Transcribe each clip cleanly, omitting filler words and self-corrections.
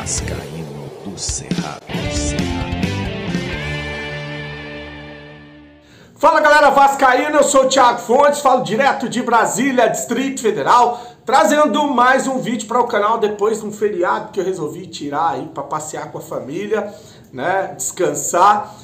Vascaíno do Cerrado. Fala galera vascaína, eu sou o Thiago Fontes, falo direto de Brasília, Distrito Federal, trazendo mais um vídeo para o canal depois de um feriado que eu resolvi tirar aí para passear com a família, né, descansar.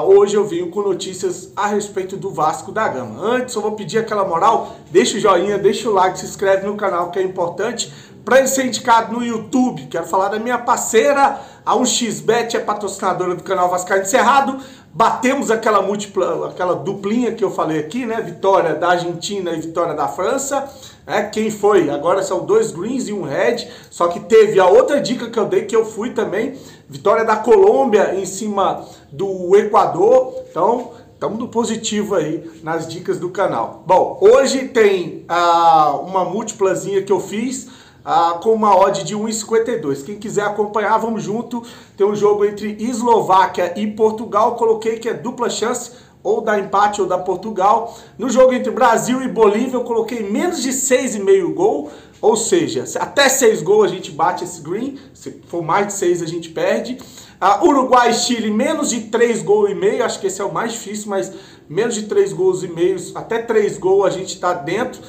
Hoje eu venho com notícias a respeito do Vasco da Gama. Antes eu vou pedir aquela moral, deixa o joinha, deixa o like, se inscreve no canal que é importante para ele ser indicado no YouTube. Quero falar da minha parceira, a 1xBet, é patrocinadora do canal Vascaíno Cerrado. Batemos aquela duplinha que eu falei aqui, né? Vitória da Argentina e vitória da França. Quem foi? Agora são 2 greens e um red. Só que teve a outra dica que eu dei, que eu fui também. Vitória da Colômbia em cima do Equador. Então, estamos no positivo aí nas dicas do canal. Bom, hoje tem uma múltiplazinha que eu fiz com uma odd de 1,52. Quem quiser acompanhar, vamos junto. Tem um jogo entre Eslováquia e Portugal. Coloquei que é dupla chance, ou da empate ou da Portugal. No jogo entre Brasil e Bolívia, eu coloquei menos de 6,5 gol. Ou seja, até 6 gols a gente bate esse green. Se for mais de 6 a gente perde. Uruguai e Chile, menos de 3 gols e meio. Acho que esse é o mais difícil, mas menos de 3 gols e meio, até 3 gols a gente está dentro.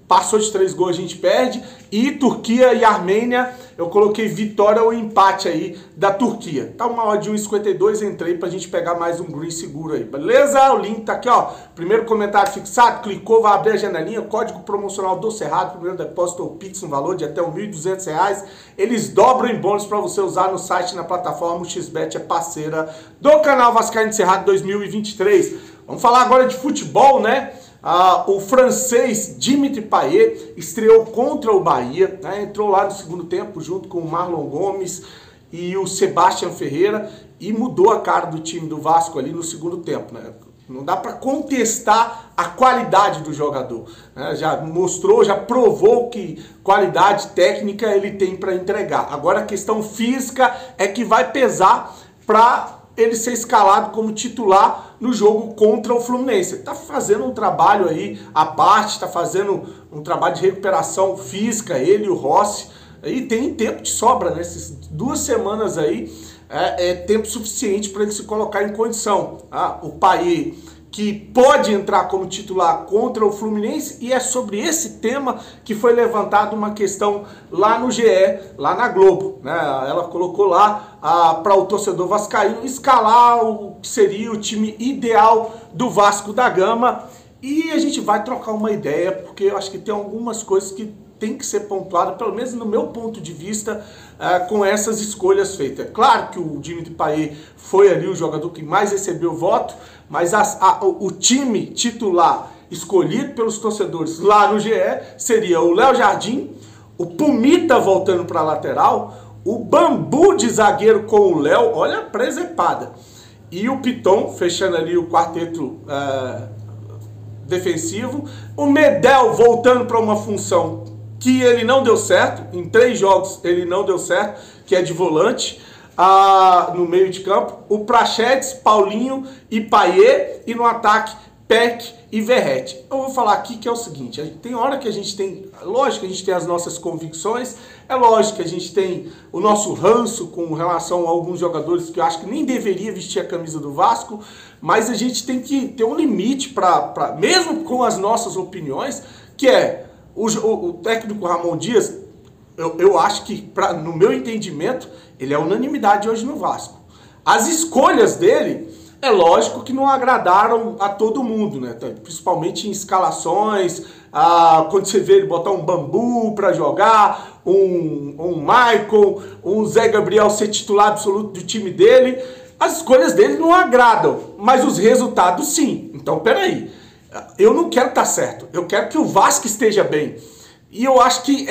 Passou de 3 gols a gente perde. E Turquia e Armênia, eu coloquei vitória ou empate aí da Turquia. Tá uma odd de 1,52, entrei pra gente pegar mais um green seguro aí, beleza? O link tá aqui, ó. Primeiro comentário fixado, clicou, vai abrir a janelinha, código promocional do Cerrado, primeiro depósito ou Pix, um valor de até R$ 1.200. Eles dobram em bônus pra você usar no site, na plataforma. O XBet é parceira do canal Vascaíno Cerrado 2023. Vamos falar agora de futebol, né? O francês Dimitri Payet estreou contra o Bahia, né? Entrou lá no segundo tempo junto com o Marlon Gomes e o Sebastião Ferreira e mudou a cara do time do Vasco ali no segundo tempo, né? Não dá para contestar a qualidade do jogador, né? Já mostrou, já provou que qualidade técnica ele tem para entregar. Agora a questão física é que vai pesar para ele ser escalado como titular no jogo contra o Fluminense. Ele tá fazendo um trabalho aí à parte, tá fazendo um trabalho de recuperação física, ele e o Rossi, e tem tempo de sobra, né? Essas 2 semanas aí é tempo suficiente para ele se colocar em condição. O Payet, que pode entrar como titular contra o Fluminense, e é sobre esse tema que foi levantada uma questão lá no GE, lá na Globo, né? Ela colocou lá para o torcedor vascaíno escalar o que seria o time ideal do Vasco da Gama, e a gente vai trocar uma ideia, porque eu acho que tem algumas coisas que tem que ser pontuadas, pelo menos no meu ponto de vista, com essas escolhas feitas. É claro que o Dimitri Payet foi ali o jogador que mais recebeu voto, mas o time titular escolhido pelos torcedores lá no GE seria o Léo Jardim, o Pumita voltando para a lateral, o Bambu de zagueiro com o Léo, olha a presepada, e o Piton fechando ali o quarteto defensivo, o Medel voltando para uma função que ele não deu certo, em 3 jogos ele não deu certo, que é de volante, no meio de campo, o Praxedes, Paulinho e Payet, e no ataque, Peck e Verratti. Eu vou falar aqui que é o seguinte, tem hora que a gente tem, lógico que a gente tem as nossas convicções, é lógico que a gente tem o nosso ranço com relação a alguns jogadores que eu acho que nem deveria vestir a camisa do Vasco, mas a gente tem que ter um limite mesmo com as nossas opiniões, que é o técnico Ramon Dias. Eu acho que, no meu entendimento, ele é unanimidade hoje no Vasco. As escolhas dele, é lógico que não agradaram a todo mundo, né? Principalmente em escalações, quando você vê ele botar um Bambu para jogar, um Michael, um Zé Gabriel ser titular absoluto do time dele. As escolhas dele não agradam, mas os resultados sim. Então, peraí, eu não quero estar certo, eu quero que o Vasco esteja bem. E eu acho que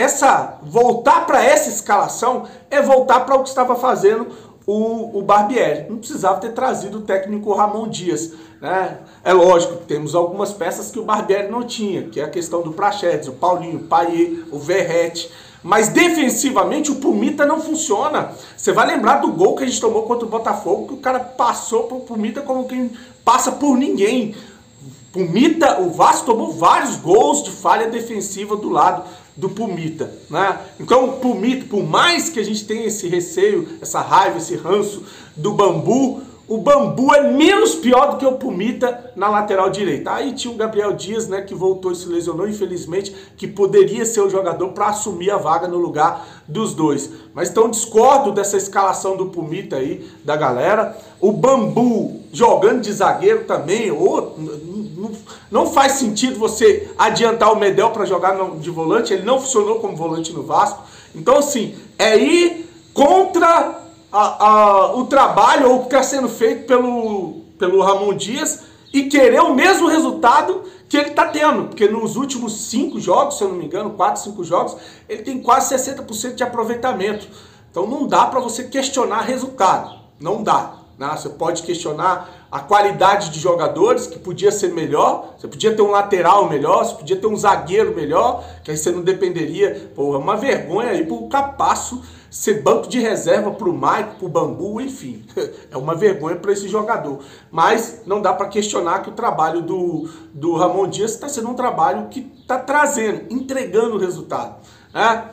voltar para essa escalação é voltar para o que estava fazendo o Barbieri. Não precisava ter trazido o técnico Ramon Dias, né? É lógico que temos algumas peças que o Barbieri não tinha, que é a questão do Praxedes, o Paulinho, o Payet, o Verratti. Mas defensivamente o Pumita não funciona. Você vai lembrar do gol que a gente tomou contra o Botafogo, que o cara passou pro Pumita como quem passa por ninguém. Pumita, o Vasco tomou vários gols de falha defensiva do lado do Pumita, né? Então o Pumita, por mais que a gente tenha esse receio, essa raiva, esse ranço do Bambu, o Bambu é menos pior do que o Pumita na lateral direita. Aí tinha o Gabriel Dias, né, que voltou e se lesionou, infelizmente, que poderia ser o jogador para assumir a vaga no lugar dos dois. Mas então discordo dessa escalação do Pumita aí, da galera. O Bambu jogando de zagueiro também, não faz sentido você adiantar o Medel para jogar de volante, ele não funcionou como volante no Vasco. Então assim, é ir contra o trabalho ou o que está sendo feito pelo Ramon Dias e querer o mesmo resultado que ele está tendo, porque nos últimos 5 jogos, se eu não me engano, 4, 5 jogos, ele tem quase 60% de aproveitamento. Então não dá para você questionar resultado, não dá, né? Você pode questionar a qualidade de jogadores, que podia ser melhor, você podia ter um lateral melhor, você podia ter um zagueiro melhor, que aí você não dependeria. Pô, é uma vergonha aí pro Capasso ser banco de reserva pro Mike, pro Bambu, enfim. É uma vergonha para esse jogador. Mas não dá para questionar que o trabalho do Ramon Dias está sendo um trabalho que está trazendo, entregando o resultado, né?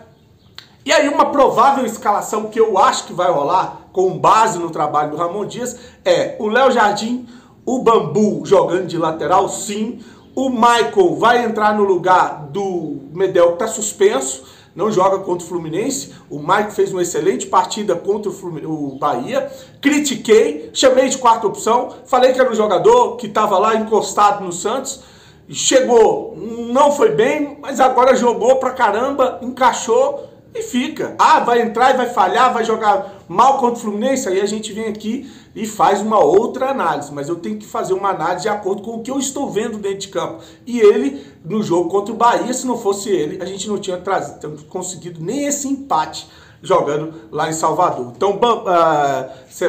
E aí uma provável escalação que eu acho que vai rolar, com base no trabalho do Ramon Dias, é o Léo Jardim, o Bambu jogando de lateral, sim. O Michael vai entrar no lugar do Medel, que está suspenso, não joga contra o Fluminense. O Michael fez uma excelente partida contra o Bahia. Critiquei, chamei de quarta opção, falei que era um jogador que estava lá encostado no Santos. Chegou, não foi bem, mas agora jogou pra caramba, encaixou e fica. Ah, vai entrar e vai falhar, vai jogar mal contra o Fluminense? Aí a gente vem aqui e faz uma outra análise, mas eu tenho que fazer uma análise de acordo com o que eu estou vendo dentro de campo. E ele, no jogo contra o Bahia, se não fosse ele, a gente não tinha conseguido nem esse empate jogando lá em Salvador. Então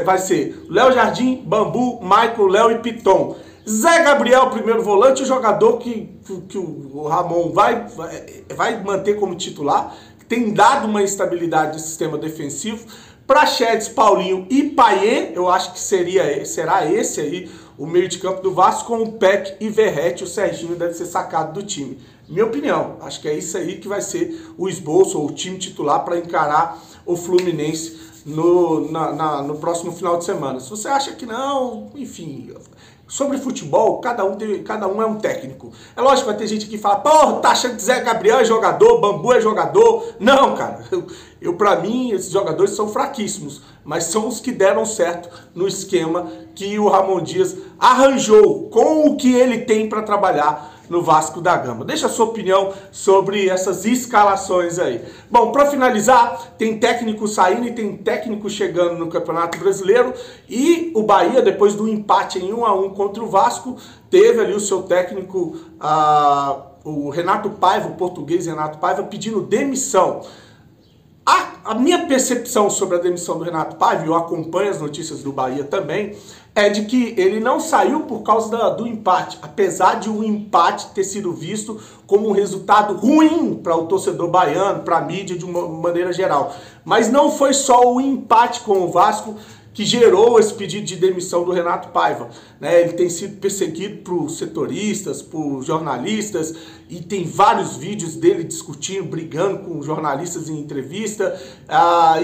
vai ser Léo Jardim, Bambu, Michael, Léo e Piton. Zé Gabriel, primeiro volante, o jogador que o Ramon vai manter como titular, tem dado uma instabilidade de sistema defensivo. Praxedes, Paulinho e Payet, eu acho que será esse aí o meio de campo do Vasco, com o Peck e Verratti. O Serginho deve ser sacado do time. Minha opinião, acho que é isso aí que vai ser o esboço ou o time titular para encarar o Fluminense no próximo final de semana. Se você acha que não, enfim, sobre futebol, cada um é um técnico. É lógico que vai ter gente que fala, pô, tá achando que Zé Gabriel é jogador, Bambu é jogador. Não, cara, pra mim, esses jogadores são fraquíssimos, mas são os que deram certo no esquema que o Ramon Dias arranjou com o que ele tem para trabalhar no Vasco da Gama. Deixa a sua opinião sobre essas escalações aí. Bom, para finalizar, tem técnico saindo e tem técnico chegando no Campeonato Brasileiro, e o Bahia, depois do empate em 1-1 contra o Vasco, teve ali o seu técnico, o Renato Paiva, o português Renato Paiva, pedindo demissão. A minha percepção sobre a demissão do Renato Paiva, e eu acompanho as notícias do Bahia também, é de que ele não saiu por causa do empate, apesar de o empate ter sido visto como um resultado ruim para o torcedor baiano, para a mídia de uma maneira geral. Mas não foi só o empate com o Vasco que gerou esse pedido de demissão do Renato Paiva, né? Ele tem sido perseguido por setoristas, por jornalistas, e tem vários vídeos dele discutindo, brigando com jornalistas em entrevista,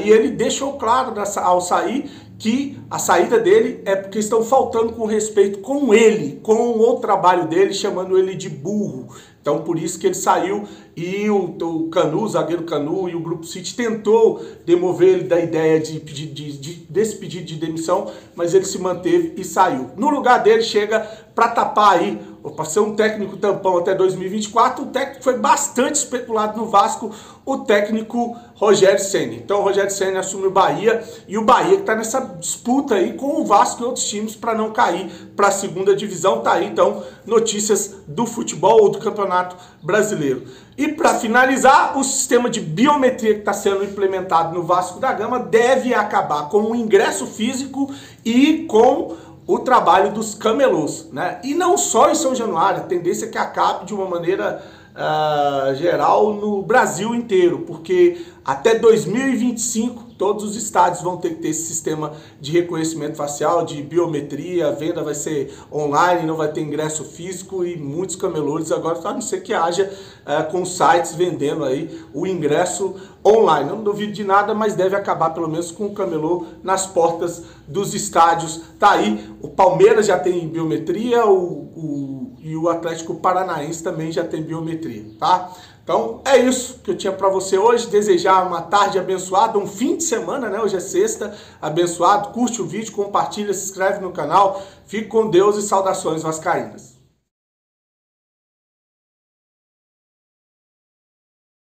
e ele deixou claro ao sair que a saída dele é porque estão faltando com respeito com ele, com o trabalho dele, chamando ele de burro. Então por isso que ele saiu, e o Canu, o zagueiro Canu, e o Grupo City tentou demover ele da ideia desse pedido de demissão, mas ele se manteve e saiu. No lugar dele chega para tapar aí, para ser um técnico tampão até 2024, o técnico foi bastante especulado no Vasco, o técnico Rogério Ceni. Então o Rogério Ceni assume o Bahia, e o Bahia que está nessa disputa aí com o Vasco e outros times para não cair para a segunda divisão. Tá aí então notícias do futebol ou do Campeonato Brasileiro. E para finalizar, o sistema de biometria que está sendo implementado no Vasco da Gama deve acabar com o ingresso físico e com o trabalho dos camelôs, né? E não só em São Januário, a tendência é que acabe de uma maneira geral no Brasil inteiro, porque até 2025 todos os estádios vão ter que ter esse sistema de reconhecimento facial, de biometria, a venda vai ser online, não vai ter ingresso físico e muitos camelôs agora, a não ser que haja com sites vendendo aí o ingresso online. Não duvido de nada, mas deve acabar pelo menos com o camelô nas portas dos estádios. Tá aí, o Palmeiras já tem biometria, e o Atlético Paranaense também já tem biometria, tá? Então é isso que eu tinha para você hoje, desejar uma tarde abençoada, um fim de semana, né? Hoje é sexta, abençoado, curte o vídeo, compartilha, se inscreve no canal, fique com Deus e saudações vascaínas.